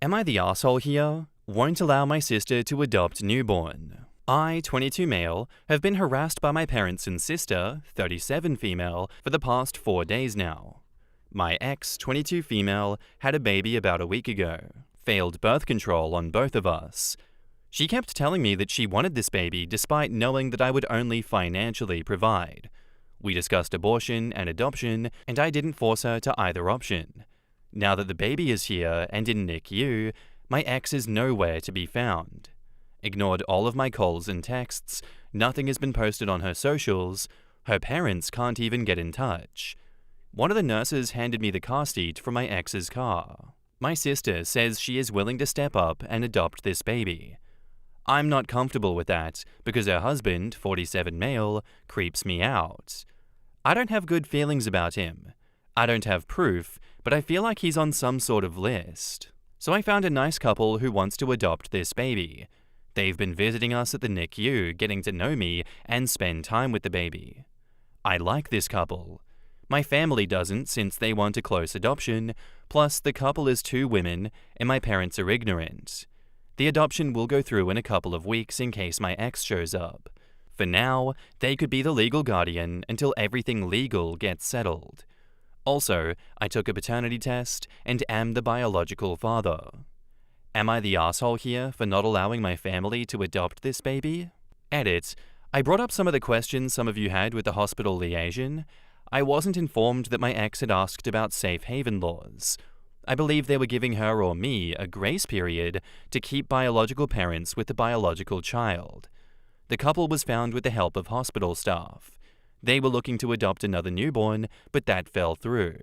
Am I the asshole here? Won't allow my sister to adopt newborn. I, 22 male, have been harassed by my parents and sister, 37 female, for the past 4 days now. My ex, 22 female, had a baby about a week ago. Failed birth control on both of us. She kept telling me that she wanted this baby despite knowing that I would only financially provide. We discussed abortion and adoption, and I didn't force her to either option. Now that the baby is here and in NICU, my ex is nowhere to be found. Ignored all of my calls and texts, nothing has been posted on her socials, her parents can't even get in touch. One of the nurses handed me the car seat from my ex's car. My sister says she is willing to step up and adopt this baby. I'm not comfortable with that because her husband, 47 male, creeps me out. I don't have good feelings about him. I don't have proof, but I feel like he's on some sort of list. So I found a nice couple who wants to adopt this baby. They've been visiting us at the NICU, getting to know me, and spend time with the baby. I like this couple. My family doesn't since they want a close adoption, plus the couple is 2 women and my parents are ignorant. The adoption will go through in a couple of weeks in case my ex shows up. For now, they could be the legal guardian until everything legal gets settled. Also, I took a paternity test and am the biological father. Am I the asshole here for not allowing my family to adopt this baby? Edit. I brought up some of the questions some of you had with the hospital liaison. I wasn't informed that my ex had asked about safe haven laws. I believe they were giving her or me a grace period to keep biological parents with the biological child. The couple was found with the help of hospital staff. They were looking to adopt another newborn, but that fell through.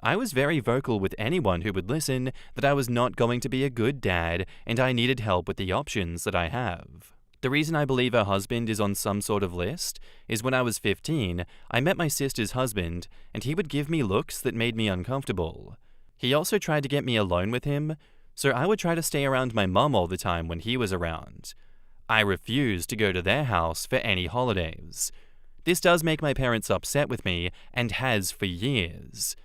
I was very vocal with anyone who would listen that I was not going to be a good dad and I needed help with the options that I have. The reason I believe her husband is on some sort of list is when I was 15, I met my sister's husband and he would give me looks that made me uncomfortable. He also tried to get me alone with him, so I would try to stay around my mum all the time when he was around. I refused to go to their house for any holidays. This does make my parents upset with me and has for years.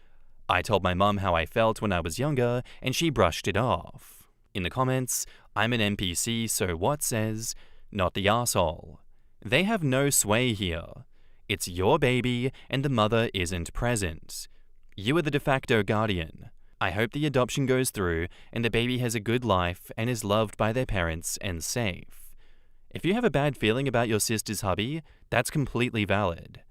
I told my mum how I felt when I was younger and she brushed it off. In the comments, I'm an NPC so what says, not the arsehole. They have no sway here. It's your baby and the mother isn't present. You are the de facto guardian. I hope the adoption goes through and the baby has a good life and is loved by their parents and safe. If you have a bad feeling about your sister's hubby, that's completely valid.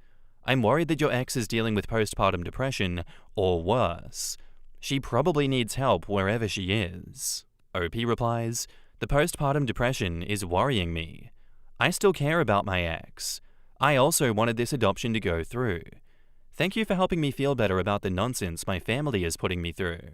I'm worried that your ex is dealing with postpartum depression, or worse. She probably needs help wherever she is. OP replies, the postpartum depression is worrying me. I still care about my ex. I also wanted this adoption to go through. Thank you for helping me feel better about the nonsense my family is putting me through.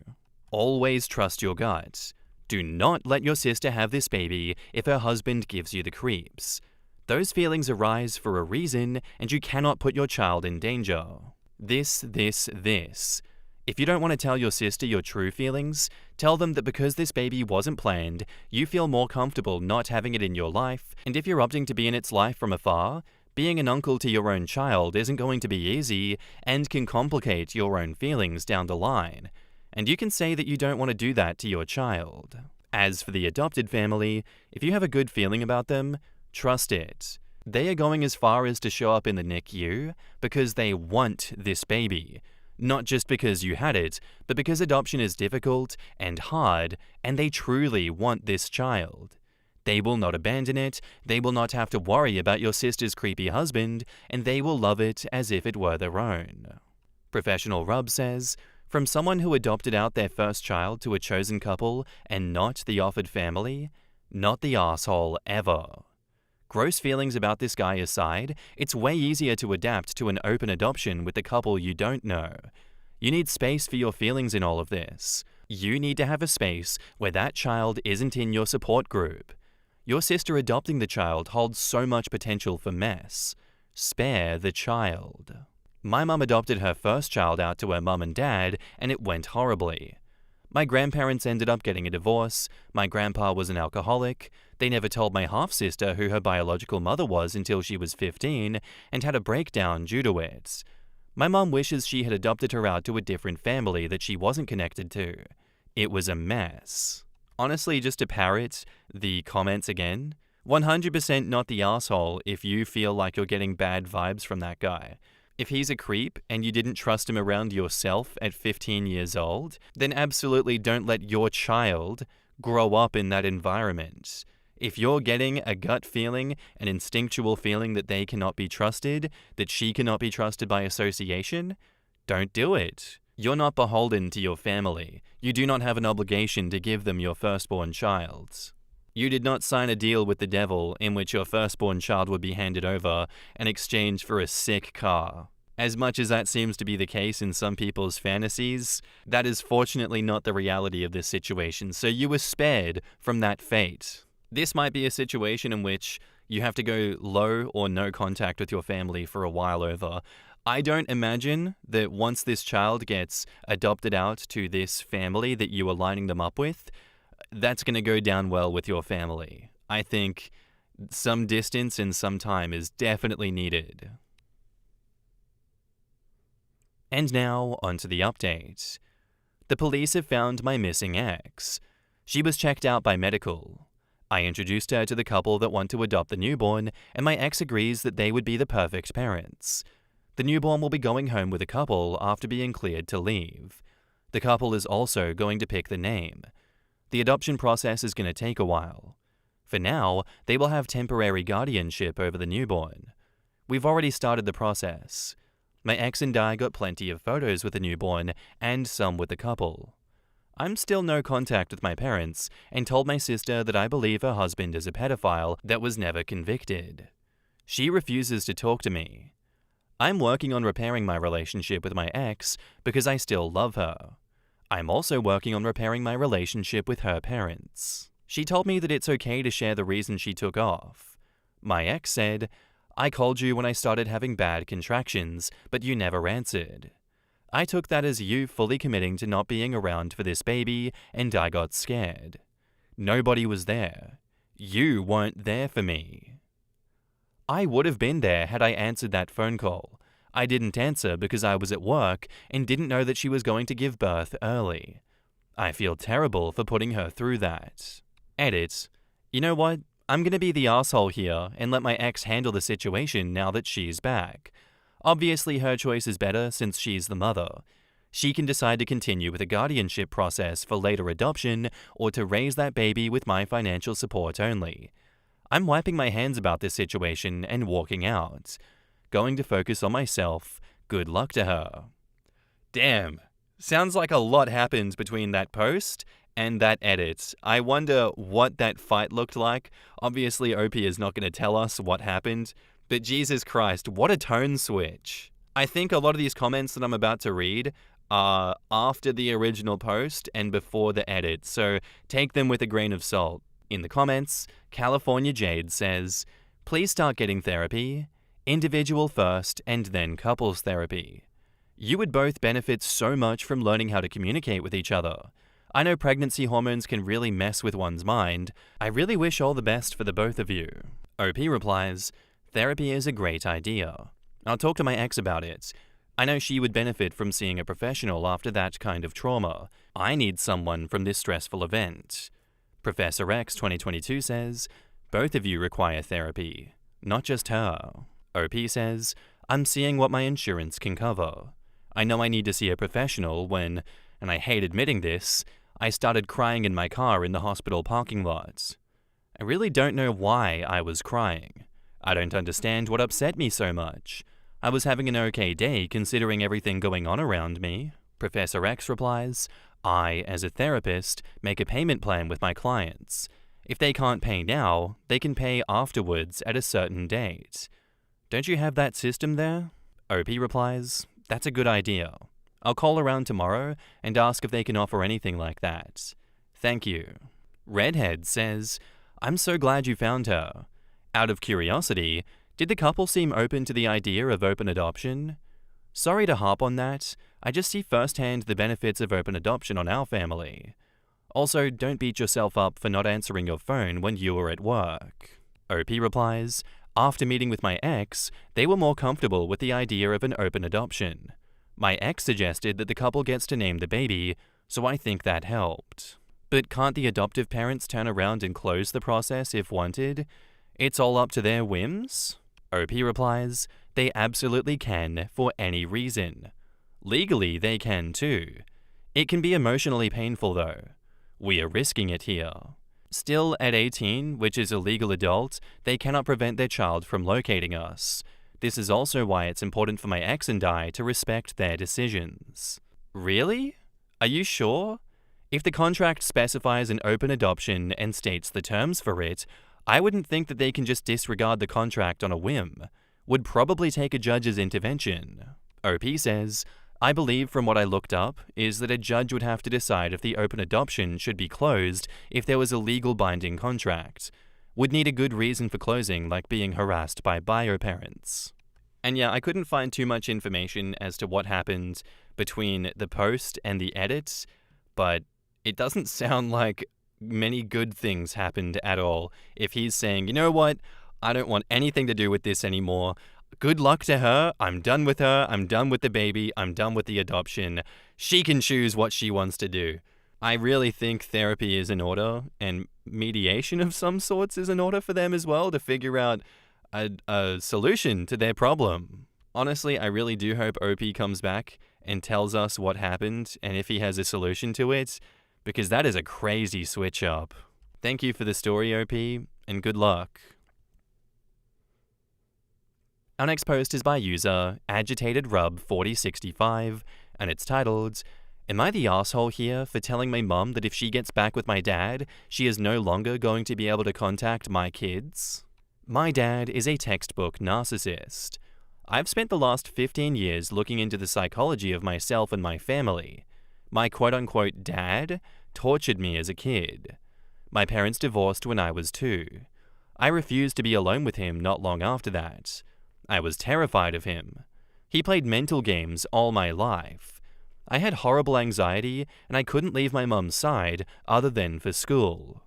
Always trust your gut. Do not let your sister have this baby if her husband gives you the creeps. Those feelings arise for a reason and you cannot put your child in danger. This. If you don't want to tell your sister your true feelings, tell them that because this baby wasn't planned, you feel more comfortable not having it in your life, and if you're opting to be in its life from afar, being an uncle to your own child isn't going to be easy and can complicate your own feelings down the line. And you can say that you don't want to do that to your child. As for the adopted family, if you have a good feeling about them, trust it. They are going as far as to show up in the NICU because they want this baby. Not just because you had it, but because adoption is difficult and hard, and they truly want this child. They will not abandon it, they will not have to worry about your sister's creepy husband, and they will love it as if it were their own. Professional Rub says, from someone who adopted out their first child to a chosen couple and not the offered family, not the asshole ever. Gross feelings about this guy aside, it's way easier to adapt to an open adoption with the couple you don't know. You need space for your feelings in all of this. You need to have a space where that child isn't in your support group. Your sister adopting the child holds so much potential for mess. Spare the child. My mum adopted her first child out to her mum and dad, and it went horribly. My grandparents ended up getting a divorce, my grandpa was an alcoholic, they never told my half-sister who her biological mother was until she was 15, and had a breakdown due to it. My mum wishes she had adopted her out to a different family that she wasn't connected to. It was a mess. Honestly, just to parrot the comments again, 100% not the asshole if you feel like you're getting bad vibes from that guy. If he's a creep and you didn't trust him around yourself at 15 years old, then absolutely don't let your child grow up in that environment. If you're getting a gut feeling, an instinctual feeling that they cannot be trusted, that she cannot be trusted by association, don't do it. You're not beholden to your family. You do not have an obligation to give them your firstborn child. You did not sign a deal with the devil in which your firstborn child would be handed over in exchange for a sick car. As much as that seems to be the case in some people's fantasies, that is fortunately not the reality of this situation, so you were spared from that fate. This might be a situation in which you have to go low or no contact with your family for a while over. I don't imagine that once this child gets adopted out to this family that you are lining them up with, that's going to go down well with your family. I think some distance and some time is definitely needed. And now, onto the update. The police have found my missing ex. She was checked out by medical. I introduced her to the couple that want to adopt the newborn, and my ex agrees that they would be the perfect parents. The newborn will be going home with the couple after being cleared to leave. The couple is also going to pick the name. The adoption process is going to take a while. For now, they will have temporary guardianship over the newborn. We've already started the process. My ex and I got plenty of photos with the newborn and some with the couple. I'm still no contact with my parents and told my sister that I believe her husband is a pedophile that was never convicted. She refuses to talk to me. I'm working on repairing my relationship with my ex because I still love her. I'm also working on repairing my relationship with her parents. She told me that it's okay to share the reason she took off. My ex said, "I called you when I started having bad contractions, but you never answered. I took that as you fully committing to not being around for this baby, and I got scared. Nobody was there. You weren't there for me." I would have been there had I answered that phone call. I didn't answer because I was at work and didn't know that she was going to give birth early. I feel terrible for putting her through that. Edit. You know what? I'm gonna be the asshole here and let my ex handle the situation now that she's back. Obviously her choice is better since she's the mother. She can decide to continue with the guardianship process for later adoption or to raise that baby with my financial support only. I'm wiping my hands about this situation and walking out. Going to focus on myself. Good luck to her. Damn. Sounds like a lot happened between that post and that edit. I wonder what that fight looked like. Obviously, Opie is not going to tell us what happened, but Jesus Christ, what a tone switch. I think a lot of these comments that I'm about to read are after the original post and before the edit, so take them with a grain of salt. In the comments, California Jade says, "Please start getting therapy. Individual first and then couples therapy. You would both benefit so much from learning how to communicate with each other. I know pregnancy hormones can really mess with one's mind. I really wish all the best for the both of you." OP replies, "Therapy is a great idea. I'll talk to my ex about it. I know she would benefit from seeing a professional after that kind of trauma. I need someone from this stressful event." Professor X 2022 says, "Both of you require therapy, not just her." OP says, "I'm seeing what my insurance can cover. I know I need to see a professional when, and I hate admitting this, I started crying in my car in the hospital parking lot. I really don't know why I was crying. I don't understand what upset me so much. I was having an okay day considering everything going on around me." Professor X replies, "I, as a therapist, make a payment plan with my clients. If they can't pay now, they can pay afterwards at a certain date. Don't you have that system there?" OP replies, "That's a good idea. I'll call around tomorrow and ask if they can offer anything like that. Thank you." Redhead says, "I'm so glad you found her. Out of curiosity, did the couple seem open to the idea of open adoption? Sorry to harp on that. I just see firsthand the benefits of open adoption on our family. Also, don't beat yourself up for not answering your phone when you were at work." OP replies, "After meeting with my ex, they were more comfortable with the idea of an open adoption. My ex suggested that the couple gets to name the baby, so I think that helped. But can't the adoptive parents turn around and close the process if wanted? It's all up to their whims? OP replies, they absolutely can for any reason. Legally, they can too. It can be emotionally painful though. We are risking it here. Still, at 18, which is a legal adult, they cannot prevent their child from locating us. This is also why it's important for my ex and I to respect their decisions. Really? Are you sure? If the contract specifies an open adoption and states the terms for it, I wouldn't think that they can just disregard the contract on a whim. Would probably take a judge's intervention. OP says, I believe from what I looked up is that a judge would have to decide if the open adoption should be closed if there was a legal binding contract. Would need a good reason for closing, like being harassed by bio parents. And yeah, I couldn't find too much information as to what happened between the post and the edit, but it doesn't sound like many good things happened at all. If he's saying, you know what, I don't want anything to do with this anymore. Good luck to her. I'm done with her. I'm done with the baby. I'm done with the adoption. She can choose what she wants to do. I really think therapy is in order, and mediation of some sorts is in order for them as well to figure out a solution to their problem. Honestly, I really do hope OP comes back and tells us what happened and if he has a solution to it, because that is a crazy switch up. Thank you for the story, OP, and good luck. Our next post is by user AgitatedRub4065, and it's titled, Am I the asshole here for telling my mum that if she gets back with my dad, she is no longer going to be able to contact my kids? My dad is a textbook narcissist. I've spent the last 15 years looking into the psychology of myself and my family. My quote-unquote dad tortured me as a kid. My parents divorced when I was 2. I refused to be alone with him not long after that. I was terrified of him. He played mental games all my life. I had horrible anxiety and I couldn't leave my mum's side other than for school.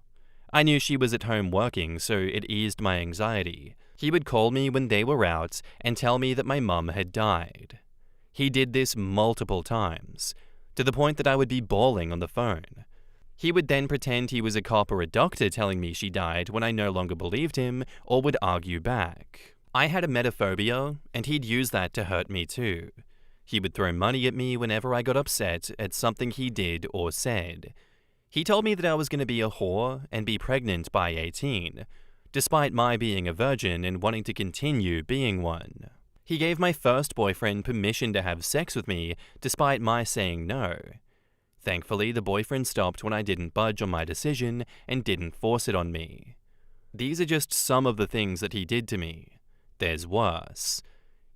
I knew she was at home working, so it eased my anxiety. He would call me when they were out and tell me that my mum had died. He did this multiple times, to the point that I would be bawling on the phone. He would then pretend he was a cop or a doctor telling me she died when I no longer believed him or would argue back. I had emetophobia, and he'd use that to hurt me too. He would throw money at me whenever I got upset at something he did or said. He told me that I was going to be a whore and be pregnant by 18, despite my being a virgin and wanting to continue being one. He gave my first boyfriend permission to have sex with me, despite my saying no. Thankfully, the boyfriend stopped when I didn't budge on my decision and didn't force it on me. These are just some of the things that he did to me. There's worse.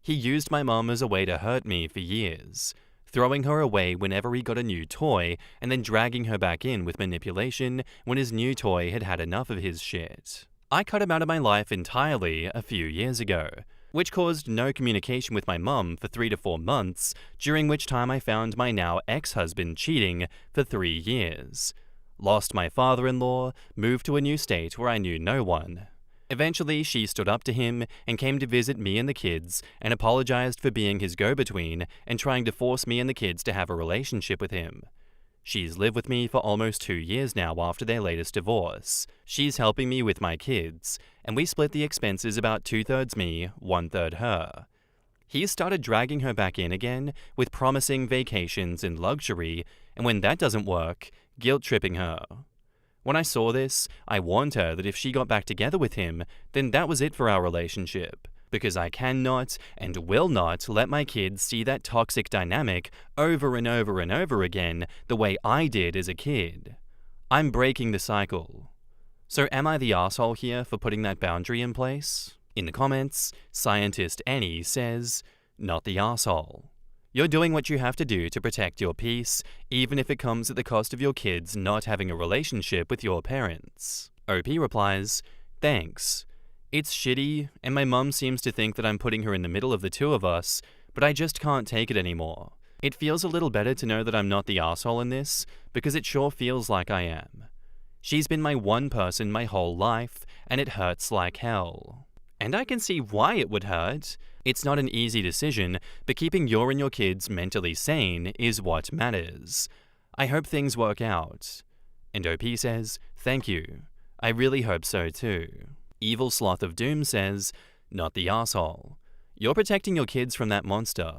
He used my mum as a way to hurt me for years, throwing her away whenever he got a new toy and then dragging her back in with manipulation when his new toy had had enough of his shit. I cut him out of my life entirely a few years ago, which caused no communication with my mum for 3 to 4 months, during which time I found my now ex-husband cheating for 3 years. Lost my father-in-law, moved to a new state where I knew no one. Eventually, she stood up to him and came to visit me and the kids and apologized for being his go-between and trying to force me and the kids to have a relationship with him. She's lived with me for almost 2 years now after their latest divorce. She's helping me with my kids, and we split the expenses about 2/3 me, 1/3 her. He's started dragging her back in again with promising vacations and luxury, and when that doesn't work, guilt-tripping her. When I saw this, I warned her that if she got back together with him, then that was it for our relationship, because I cannot and will not let my kids see that toxic dynamic over and over and over again the way I did as a kid. I'm breaking the cycle. So am I the asshole here for putting that boundary in place? In the comments, Scientist Annie says, not the asshole. You're doing what you have to do to protect your peace, even if it comes at the cost of your kids not having a relationship with your parents. OP replies, thanks. It's shitty, and my mum seems to think that I'm putting her in the middle of the two of us, but I just can't take it anymore. It feels a little better to know that I'm not the asshole in this, because it sure feels like I am. She's been my one person my whole life, and it hurts like hell. And I can see why it would hurt. It's not an easy decision, but keeping your and your kids mentally sane is what matters. I hope things work out. And OP says, thank you. I really hope so too. Evil Sloth of Doom says, not the asshole. You're protecting your kids from that monster.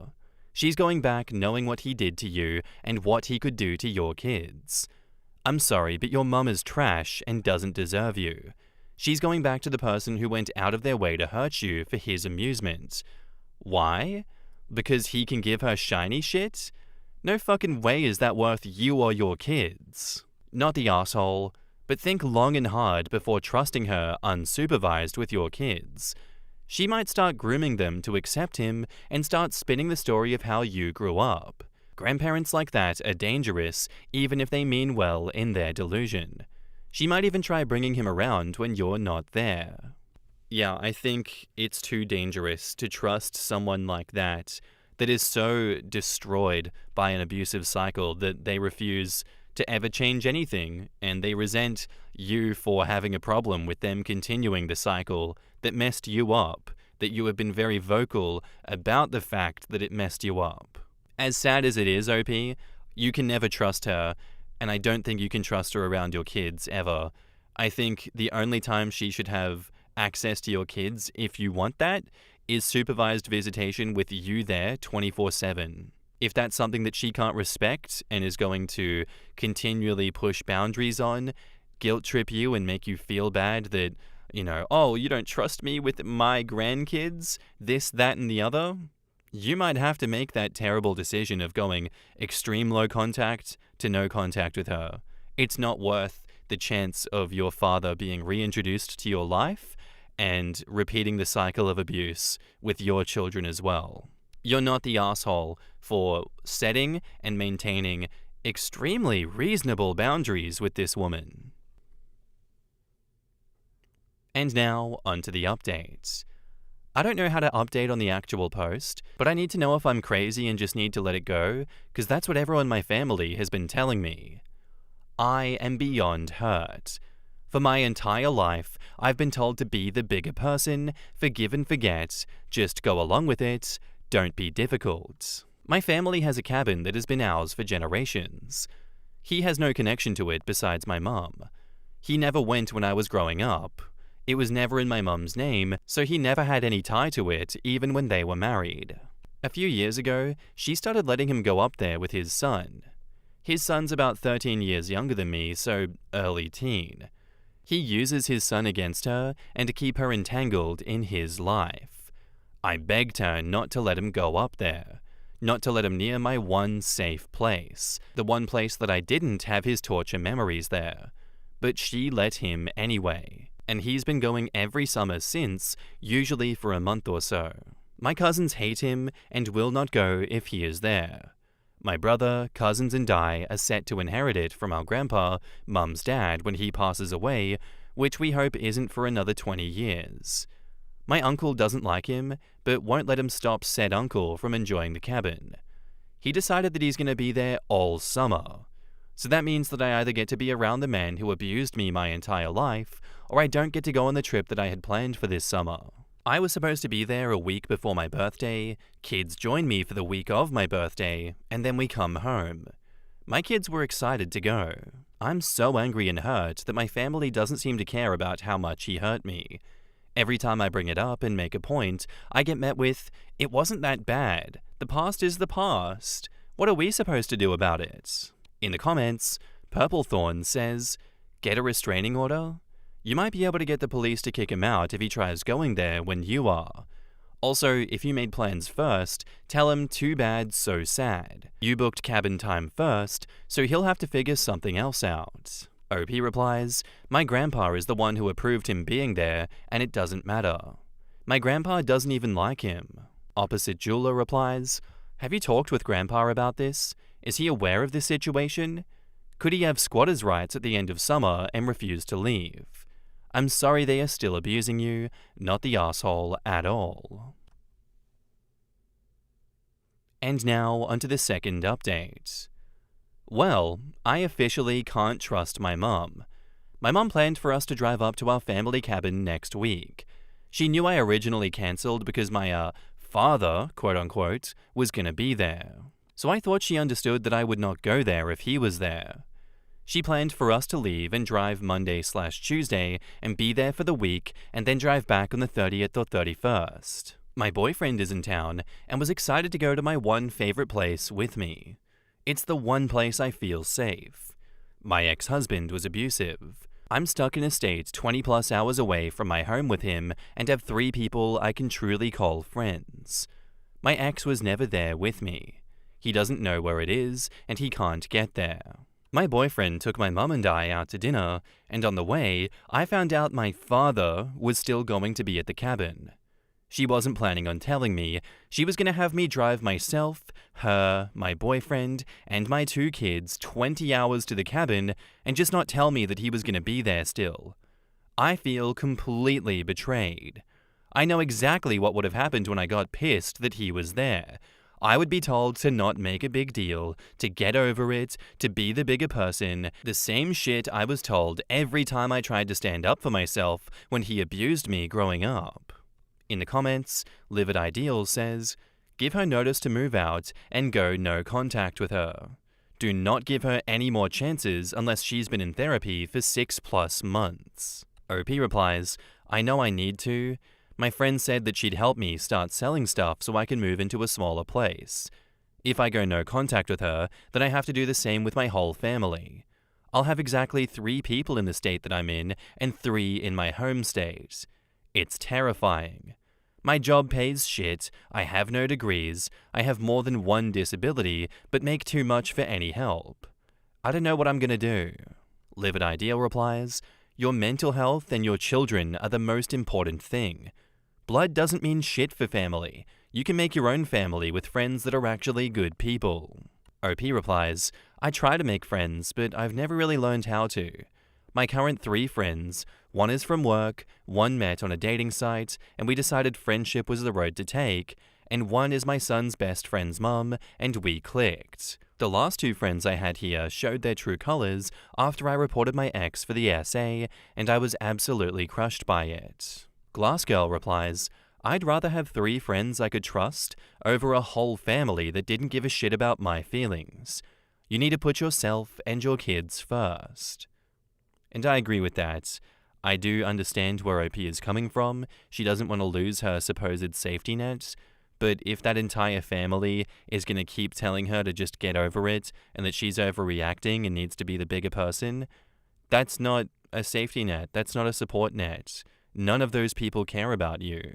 She's going back knowing what he did to you and what he could do to your kids. I'm sorry, but your mum is trash and doesn't deserve you. She's going back to the person who went out of their way to hurt you for his amusement. Why? Because he can give her shiny shit? No fucking way is that worth you or your kids. Not the asshole, but think long and hard before trusting her unsupervised with your kids. She might start grooming them to accept him and start spinning the story of how you grew up. Grandparents like that are dangerous even if they mean well in their delusion. She might even try bringing him around when you're not there. Yeah, I think it's too dangerous to trust someone like that is so destroyed by an abusive cycle that they refuse to ever change anything, and they resent you for having a problem with them continuing the cycle that messed you up, that you have been very vocal about the fact that it messed you up. As sad as it is, OP, you can never trust her, and I don't think you can trust her around your kids ever. I think the only time she should have access to your kids, if you want that, is supervised visitation with you there 24/7. If that's something that she can't respect and is going to continually push boundaries on, guilt trip you and make you feel bad that, oh, you don't trust me with my grandkids, this, that, and the other, you might have to make that terrible decision of going extreme low contact to no contact with her. It's not worth the chance of your father being reintroduced to your life and repeating the cycle of abuse with your children as well. You're not the asshole for setting and maintaining extremely reasonable boundaries with this woman. And now, onto the updates. I don't know how to update on the actual post, but I need to know if I'm crazy and just need to let it go, because that's what everyone in my family has been telling me. I am beyond hurt. For my entire life, I've been told to be the bigger person, forgive and forget, just go along with it, don't be difficult. My family has a cabin that has been ours for generations. He has no connection to it besides my mum. He never went when I was growing up. It was never in my mum's name, so he never had any tie to it even when they were married. A few years ago, she started letting him go up there with his son. His son's about 13 years younger than me, so early teen. He uses his son against her and to keep her entangled in his life. I begged her not to let him go up there, not to let him near my one safe place, the one place that I didn't have his torture memories there. But she let him anyway, and he's been going every summer since, usually for a month or so. My cousins hate him and will not go if he is there. My brother, cousins, and I are set to inherit it from our grandpa, mum's dad, when he passes away, which we hope isn't for another 20 years. My uncle doesn't like him, but won't let him stop said uncle from enjoying the cabin. He decided that he's going to be there all summer. So that means that I either get to be around the man who abused me my entire life, or I don't get to go on the trip that I had planned for this summer. I was supposed to be there a week before my birthday, kids joined me for the week of my birthday, and then we come home. My kids were excited to go. I'm so angry and hurt that my family doesn't seem to care about how much he hurt me. Every time I bring it up and make a point, I get met with, "It wasn't that bad. The past is the past. What are we supposed to do about it?" In the comments, Purplethorn says, "Get a restraining order? You might be able to get the police to kick him out if he tries going there when you are. Also, if you made plans first, tell him too bad, so sad. You booked cabin time first, so he'll have to figure something else out." OP replies, "My grandpa is the one who approved him being there, and it doesn't matter. My grandpa doesn't even like him." Opposite Jeweler replies, "Have you talked with grandpa about this? Is he aware of this situation? Could he have squatters' rights at the end of summer and refuse to leave? I'm sorry they are still abusing you, not the asshole at all." And now onto the second update. Well, I officially can't trust my mum. My mum planned for us to drive up to our family cabin next week. She knew I originally cancelled because my father, quote-unquote, was gonna be there. so I thought she understood that I would not go there if he was there. She planned for us to leave and drive Monday/Tuesday and be there for the week and then drive back on the 30th or 31st. My boyfriend is in town and was excited to go to my one favorite place with me. It's the one place I feel safe. My ex-husband was abusive. I'm stuck in a state 20 plus hours away from my home with him and have 3 people I can truly call friends. My ex was never there with me. He doesn't know where it is and he can't get there. My boyfriend took my mum and I out to dinner, and on the way, I found out my father was still going to be at the cabin. She wasn't planning on telling me. She was going to have me drive myself, her, my boyfriend, and my 2 kids 20 hours to the cabin and just not tell me that he was going to be there still. I feel completely betrayed. I know exactly what would have happened when I got pissed that he was there. I would be told to not make a big deal, to get over it, to be the bigger person, the same shit I was told every time I tried to stand up for myself when he abused me growing up. In the comments, Livid Ideal says, give her notice to move out and go no contact with her. Do not give her any more chances unless she's been in therapy for 6+ months. OP replies, I know I need to. My friend said that she'd help me start selling stuff so I can move into a smaller place. If I go no contact with her, then I have to do the same with my whole family. I'll have exactly 3 people in the state that I'm in and 3 in my home state. It's terrifying. My job pays shit, I have no degrees, I have more than 1 disability, but make too much for any help. I don't know what I'm gonna do. Livid Ideal replies, your mental health and your children are the most important thing. Blood doesn't mean shit for family. You can make your own family with friends that are actually good people. OP replies, I try to make friends, but I've never really learned how to. My current 3 friends, 1 is from work, 1 met on a dating site, and we decided friendship was the road to take, and 1 is my son's best friend's mum, and we clicked. The last 2 friends I had here showed their true colors after I reported my ex for the SA, and I was absolutely crushed by it. Glassgirl replies, I'd rather have 3 friends I could trust over a whole family that didn't give a shit about my feelings. You need to put yourself and your kids first. And I agree with that. I do understand where OP is coming from. She doesn't want to lose her supposed safety net. But if that entire family is going to keep telling her to just get over it and that she's overreacting and needs to be the bigger person, that's not a safety net. That's not a support net. None of those people care about you.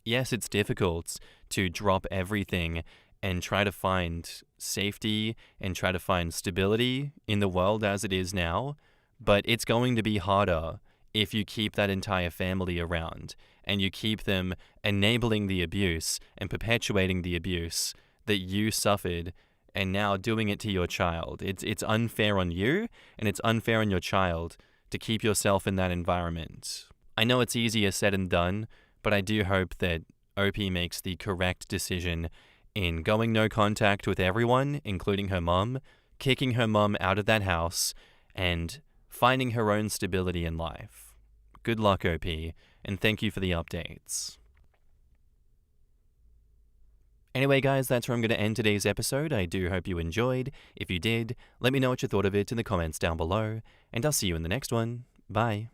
Yes, it's difficult to drop everything and try to find safety and try to find stability in the world as it is now, but it's going to be harder if you keep that entire family around and you keep them enabling the abuse and perpetuating the abuse that you suffered and now doing it to your child. It's unfair on you and it's unfair on your child to keep yourself in that environment. I know it's easier said than done, but I do hope that OP makes the correct decision in going no contact with everyone, including her mum, kicking her mum out of that house, and finding her own stability in life. Good luck, OP, and thank you for the updates. Anyway, guys, that's where I'm going to end today's episode. I do hope you enjoyed. If you did, let me know what you thought of it in the comments down below, and I'll see you in the next one. Bye.